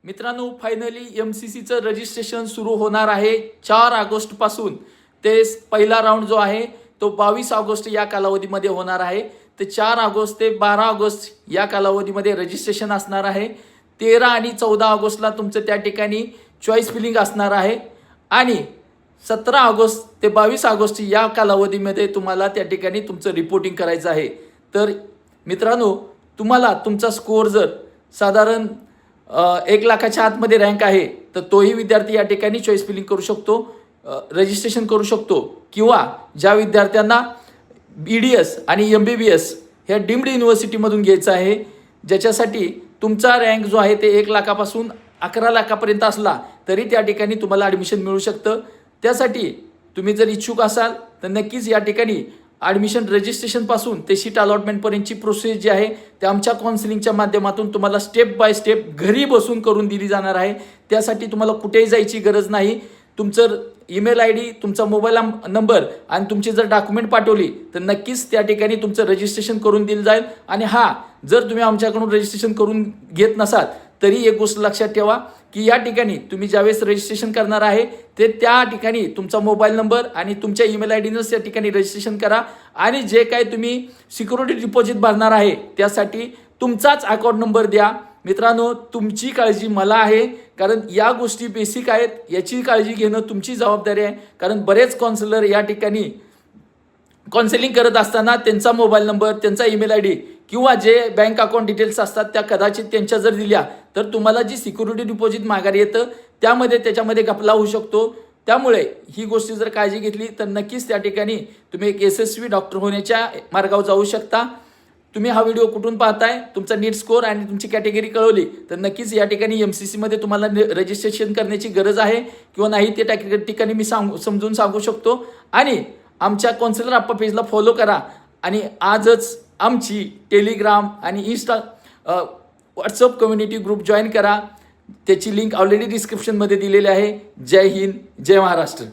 मित्रांनो, finally MCCचं registration सुरू होणार आहे 4 ऑगस्ट पासून. ते पहिला राऊंड जो आहे तो 22 ऑगस्ट या कालावधीमध्ये होणार आहे. ते 4 ऑगस्ट ते 12 ऑगस्ट या कालावधीमध्ये रजिस्ट्रेशन असणार आहे. 13 आणि 14 ऑगस्टला तुमचं त्या ठिकाणी चॉईस फिलिंग असणार आहे आणि 17 ऑगस्ट ते 22 ऑगस्ट या कालावधीमध्ये तुम्हाला त्या ठिकाणी तुमचं रिपोर्टिंग करायचं आहे. तर मित्रांनो, तुम्हाला तुमचा स्कोअर जर साधारण 1 लाखाच्या आतमध्ये रँक आहे तर तोही विद्यार्थी या ठिकाणी चॉईस फिलिंग करू शकतो, रजिस्ट्रेशन करू शकतो. किंवा ज्या विद्यार्थ्यांना BDS आणि MBBS ह्या डीम्ड युनिव्हर्सिटीमधून घ्यायचं आहे, ज्याच्यासाठी तुमचा रँक जो आहे ते 1 लाखापासून 11 लाखापर्यंत असला तरी त्या ठिकाणी तुम्हाला ॲडमिशन मिळू शकतं. त्यासाठी तुम्ही जर इच्छुक असाल तर नक्कीच या ठिकाणी ॲडमिशन रजिस्ट्रेशनपासून ते सीट अलॉटमेंटपर्यंतची प्रोसेस जी आहे ते आमच्या काउन्सिलिंगच्या माध्यमातून तुम्हाला स्टेप बाय स्टेप घरी बसून करून दिली जाणार आहे. त्यासाठी तुम्हाला कुठेही जायची गरज नाही. तुमचं ईमेल ID, तुमचा मोबाईल नंबर आणि तुमची जर डॉक्युमेंट पाठवली तर नक्कीच त्या ठिकाणी तुमचं रजिस्ट्रेशन करून दिलं जाईल. आणि जर तुम्ही आमच्याकडून रजिस्ट्रेशन करून घेत नसाल तरी एक गोष्ट लक्षात ठेवा की या ठिकाणी तुम्ही ज्यावेळेस रजिस्ट्रेशन करणार आहे ते त्या ठिकाणी तुमचा मोबाईल नंबर आणि तुमच्या ईमेल IDनंच त्या ठिकाणी रजिस्ट्रेशन करा. आणि जे काही तुम्ही सिक्युरिटी डिपॉझिट भरणार आहे त्यासाठी तुमचाच अकाउंट नंबर द्या. मित्रांनो, तुमची काळजी मला आहे, कारण या गोष्टी बेसिक आहेत. याची काळजी घेणं तुमची जबाबदारी आहे. कारण बरेच काउन्सिलर या ठिकाणी काउन्सिलिंग करत असताना त्यांचा मोबाईल नंबर, त्यांचा ईमेल ID किंवा जे बँक अकाउंट डिटेल्स असतात त्या कदाचित त्यांच्या जर दिल्या तर तुम्हाला जी सिक्युरिटी डिपॉझिट माघारी येतं त्याच्यामध्ये घपला होऊ शकतो. त्यामुळे ही गोष्ट जर काळजी घेतली तर नक्कीच त्या ठिकाणी तुम्ही एक यशस्वी डॉक्टर होण्याच्या मार्गावर जाऊ शकता. तुम्ही हा व्हिडिओ कुठून पाहताय, तुमचा नीट स्कोअर आणि तुमची कॅटेगरी कळवली तर नक्कीच या ठिकाणी MCCमध्ये तुम्हाला रजिस्ट्रेशन करण्याची गरज आहे किंवा नाही ते त्या ठिकाणी मी समजून सांगू शकतो. आणि आमच्या काउन्सिलर आप्पा पेजला फॉलो करा आणि आजच आमची टेलिग्राम आणि व्हॉट्सअप कम्युनिटी ग्रुप जॉईन करा. त्याची लिंक ऑलरेडी डिस्क्रिप्शनमध्ये दिलेली आहे. जय हिंद, जय महाराष्ट्र.